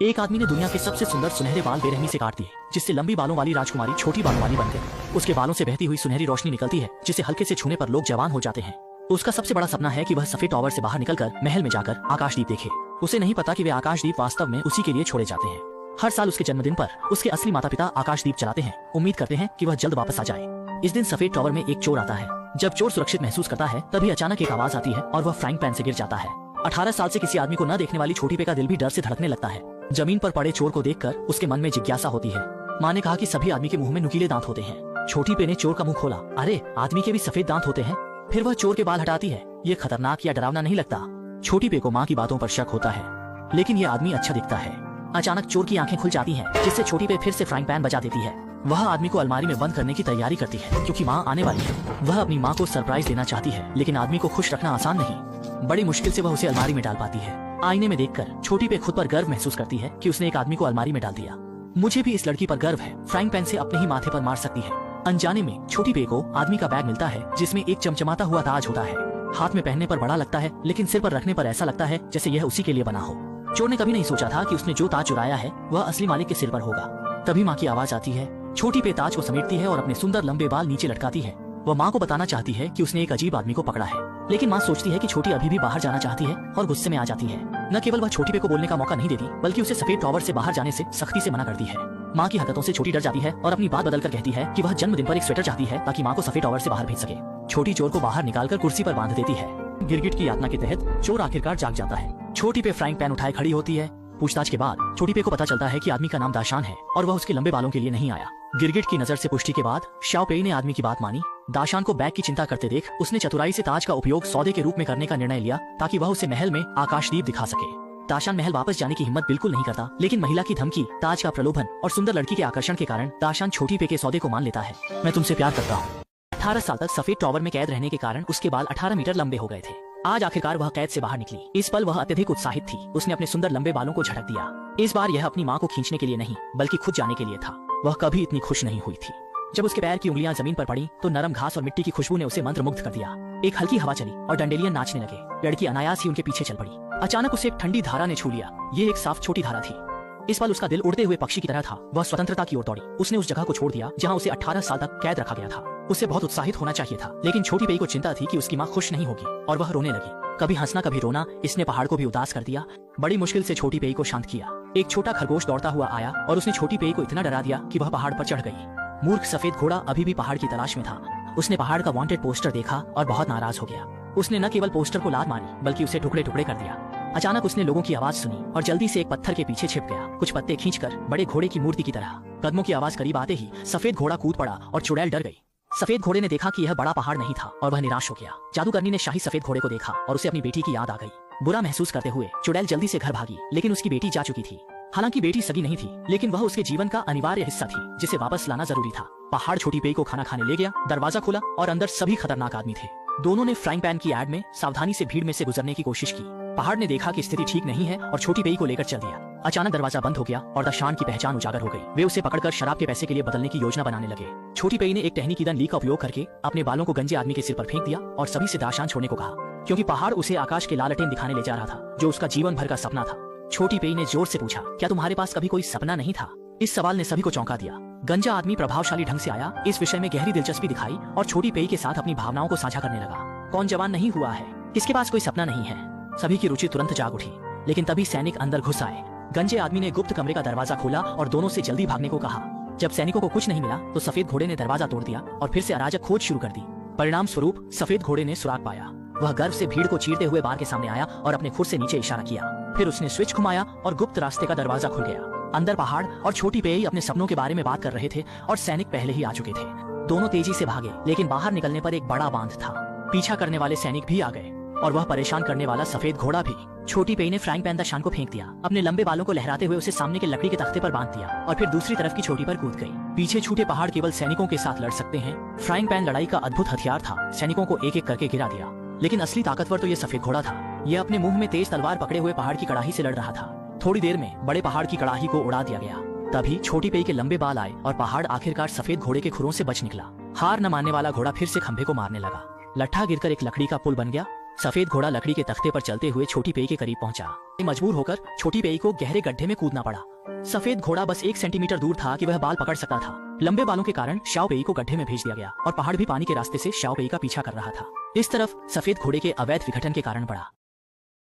एक आदमी ने दुनिया के सबसे सुंदर सुनहरे बाल बेरहमी से काट दिए, जिससे लंबी बालों वाली राजकुमारी छोटी बालों वाली बन गई। उसके बालों से बहती हुई सुनहरी रोशनी निकलती है, जिसे हल्के से छूने पर लोग जवान हो जाते हैं। उसका सबसे बड़ा सपना है कि वह सफेद टॉवर से बाहर निकलकर महल में जाकर आकाशदीप देखे। उसे नहीं पता कि वे आकाशदीप वास्तव में उसी के लिए छोड़े जाते हैं। हर साल उसके जन्मदिन पर उसके असली माता पिता आकाशदीप जलाते हैं, उम्मीद करते हैं कि वह जल्द वापस आ जाए। इस दिन सफेद टॉवर में एक चोर आता है। जब चोर सुरक्षित महसूस करता है, तभी अचानक एक आवाज आती है और वह फ्राइंग पैन से गिर जाता है। 18 साल से किसी आदमी को न देखने वाली छोटी पे का दिल भी डर से धड़कने लगता है। जमीन पर पड़े चोर को देखकर उसके मन में जिज्ञासा होती है। माँ ने कहा कि सभी आदमी के मुंह में नुकीले दांत होते हैं। छोटी पे ने चोर का मुंह खोला। अरे, आदमी के भी सफेद दांत होते हैं। फिर वह चोर के बाल हटाती है। ये खतरनाक या डरावना नहीं लगता? छोटी पे को माँ की बातों पर शक होता है, लेकिन ये आदमी अच्छा दिखता है। अचानक चोर की आंखें खुल जाती हैं, जिससे छोटी पे फिर से फ्राइंग पैन बजा देती है। वह आदमी को अलमारी में बंद करने की तैयारी करती है, क्योंकि माँ आने वाली है। वह अपनी माँ को सरप्राइज देना चाहती है, लेकिन आदमी को खुश रखना आसान नहीं। बड़ी मुश्किल से वह उसे अलमारी में डाल पाती है। आईने में देखकर छोटी पे खुद पर गर्व महसूस करती है कि उसने एक आदमी को अलमारी में डाल दिया। मुझे भी इस लड़की पर गर्व है। फ्राइंग पैन से अपने ही माथे पर मार सकती है। अनजाने में छोटी पे को आदमी का बैग मिलता है, जिसमें एक चमचमाता हुआ ताज होता है। हाथ में पहनने पर बड़ा लगता है, लेकिन सिर पर रखने पर ऐसा लगता है जैसे यह उसी के लिए बना हो। चोर ने कभी नहीं सोचा था कि उसने जो ताज चुराया है वह असली मालिक के सिर पर होगा। तभी माँ की आवाज आती है। छोटी पे ताज को समेटती है और अपने सुंदर लंबे बाल नीचे लटकाती है। वह माँ को बताना चाहती है कि उसने एक अजीब आदमी को पकड़ा है, लेकिन माँ सोचती है कि छोटी अभी भी बाहर जाना चाहती है और गुस्से में आ जाती है। न केवल वह छोटी पे को बोलने का मौका नहीं देती, बल्कि उसे सफेद टॉवर से बाहर जाने से सख्ती से मना करती है। माँ की हरकतों से छोटी डर जाती है और अपनी बात बदलकर कहती है कि वह जन्मदिन पर एक स्वेटर चाहती है, ताकि माँ को सफेद टॉवर से बाहर भेज सके। छोटी चोर को बाहर निकालकर कुर्सी पर बांध देती है। गिरगिट की यातना के तहत चोर आखिरकार जाग जाता है। छोटी पे फ्राइंग पैन उठाए खड़ी होती है। पूछताछ के बाद छोटी पे को पता चलता है कि आदमी का नाम दाशान है और वह उसके लंबे बालों के लिए नहीं आया। गिरगिट की नजर से पुष्टि के बाद शाओ पेई ने आदमी की बात मानी। दाशान को बैग की चिंता करते देख उसने चतुराई से ताज का उपयोग सौदे के रूप में करने का निर्णय लिया, ताकि वह उसे महल में आकाशदीप दिखा सके। दाशान महल वापस जाने की हिम्मत बिल्कुल नहीं करता, लेकिन महिला की धमकी, ताज का प्रलोभन और सुंदर लड़की के आकर्षण के कारण दाशान छोटी पे के सौदे को मान लेता है। मैं तुमसे प्यार करता हूँ। 18 साल तक सफेद टॉवर में कैद रहने के कारण उसके बाल 18 मीटर लंबे हो गए थे। आज आखिरकार वह कैद से बाहर निकली। इस पल वह अत्यधिक उत्साहित थी। उसने अपने सुंदर लंबे बालों को झटक दिया। इस बार यह अपनी माँ को खींचने के लिए नहीं, बल्कि खुद जाने के लिए था। वह कभी इतनी खुश नहीं हुई थी। जब उसके पैर की उंगलियां जमीन पर पड़ी, तो नरम घास और मिट्टी की खुशबू ने उसे मंत्रमुग्ध कर दिया। एक हल्की हवा चली और डंडेलियन नाचने लगे। लड़की अनायास ही उनके पीछे चल पड़ी। अचानक उसे एक ठंडी धारा ने छू लिया। ये एक साफ छोटी धारा थी। इस पल उसका दिल उड़ते हुए पक्षी की तरह था। वह स्वतंत्रता की ओर दौड़ी। उसने उस जगह को छोड़ दिया जहाँ उसे 18 साल तक कैद रखा गया था। उसे बहुत उत्साहित होना चाहिए था, लेकिन छोटी पेई को चिंता थी कि उसकी माँ खुश नहीं होगी, और वह रोने लगी। कभी हंसना कभी रोना, इसने पहाड़ को भी उदास कर दिया। बड़ी मुश्किल से छोटी पेई को शांत किया। एक छोटा खरगोश दौड़ता हुआ आया और उसने छोटी पेई को इतना डरा दिया कि वह पहाड़ पर चढ़ गई। मूर्ख सफेद घोड़ा अभी भी पहाड़ की तलाश में था। उसने पहाड़ का वांटेड पोस्टर देखा और बहुत नाराज हो गया। उसने न केवल पोस्टर को लात मारी, बल्कि उसे टुकड़े टुकड़े कर दिया। अचानक उसने लोगों की आवाज सुनी और जल्दी से एक पत्थर के पीछे छिप गया, कुछ पत्ते खींचकर बड़े घोड़े की मूर्ति की तरह। कदमों की आवाज करीब आते ही सफेद घोड़ा कूद पड़ा और चुड़ैल डर गई। सफेद घोड़े ने देखा कि यह बड़ा पहाड़ नहीं था और वह निराश हो गया। जादूगरनी ने शाही सफेद घोड़े को देखा और उसे अपनी बेटी की याद आ गई। बुरा महसूस करते हुए चुड़ैल जल्दी से घर भागी, लेकिन उसकी बेटी जा चुकी थी। हालांकि बेटी सगी नहीं थी, लेकिन वह उसके जीवन का अनिवार्य हिस्सा थी, जिसे वापस लाना जरूरी था। पहाड़ छोटी पेई को खाना खाने ले गया। दरवाजा खुला और अंदर सभी खतरनाक आदमी थे। दोनों ने फ्राइंग पैन की एड में सावधानी से भीड़ में से गुजरने की कोशिश की। पहाड़ ने देखा कि स्थिति ठीक नहीं है और छोटी पेई को लेकर चल दिया। अचानक दरवाजा बंद हो गया और दाशान की पहचान उजागर हो गई। वे उसे पकड़कर शराब के पैसे के लिए बदलने की योजना बनाने लगे। छोटी पेई ने एक टहनी की ली का उपयोग करके अपने बालों को गंजे आदमी के सिर पर फेंक दिया और सभी से दाशान छोड़ने को कहा, क्योंकि पहाड़ उसे आकाश के लालटेन दिखाने ले जा रहा था, जो उसका जीवन भर का सपना था। छोटी पेई ने जोर से पूछा, क्या तुम्हारे पास कभी कोई सपना नहीं था? इस सवाल ने सभी को चौंका दिया। गंजा आदमी प्रभावशाली ढंग से आया, इस विषय में गहरी दिलचस्पी दिखाई और छोटी पेई के साथ अपनी भावनाओं को साझा करने लगा। कौन जवान नहीं हुआ है? किसके पास कोई सपना नहीं है? सभी की रुचि तुरंत जाग उठी, लेकिन तभी सैनिक अंदर घुस आए। गंजे आदमी ने गुप्त कमरे का दरवाजा खोला और दोनों से जल्दी भागने को कहा। जब सैनिकों को कुछ नहीं मिला, तो सफेद घोड़े ने दरवाजा तोड़ दिया और फिर से अराजक खोज शुरू कर दी। परिणाम स्वरूप सफेद घोड़े ने सुराग पाया। वह गर्व से भीड़ को चीरते हुए बार के सामने आया और अपने खुर से नीचे इशारा किया। फिर उसने स्विच घुमाया और गुप्त रास्ते का दरवाजा खुल गया। अंदर पहाड़ और छोटी पेई अपने सपनों के बारे में बात कर रहे थे और सैनिक पहले ही आ चुके थे। दोनों तेजी से भागे, लेकिन बाहर निकलने पर एक बड़ा बांध था। पीछा करने वाले सैनिक भी आ गए और वह परेशान करने वाला सफेद घोड़ा भी। छोटी पेई ने फ्राइंग पैन दाशान को फेंक दिया। अपने लंबे बालों को लहराते हुए उसे सामने के लकड़ी के तख्ते पर बांध दिया और फिर दूसरी तरफ की छोटी पर कूद गई। पीछे छूटे पहाड़ केवल सैनिकों के साथ लड़ सकते हैं। फ्राइंग पैन लड़ाई का अद्भुत हथियार था। सैनिकों को एक एक करके गिरा दिया, लेकिन असली ताकतवर तो ये सफेद घोड़ा था। यह अपने मुंह में तेज तलवार पकड़े हुए पहाड़ की कड़ाही से लड़ रहा था। थोड़ी देर में बड़े पहाड़ की कड़ाही को उड़ा दिया गया। तभी छोटी पेई के लंबे बाल आए और पहाड़ आखिरकार सफेद घोड़े के खुरों से बच निकला। हार न मानने वाला घोड़ा फिर से खंभे को मारने लगा। लट्ठा गिरकर एक लकड़ी का पुल बन गया। सफेद घोड़ा लकड़ी के तख्ते पर चलते हुए छोटी पेई के करीब पहुंचा। मजबूर होकर छोटी पेई को गहरे गड्ढे में कूदना पड़ा। सफेद घोड़ा बस 1 सेंटीमीटर दूर था कि वह बाल पकड़ सकता था। लंबे बालों के कारण शाओ पेई को गड्ढे में भेज दिया गया और पहाड़ भी पानी के रास्ते से शाओ पेई का पीछा कर रहा था। इस तरफ सफेद घोड़े के अवैध विघटन के कारण बढ़ा।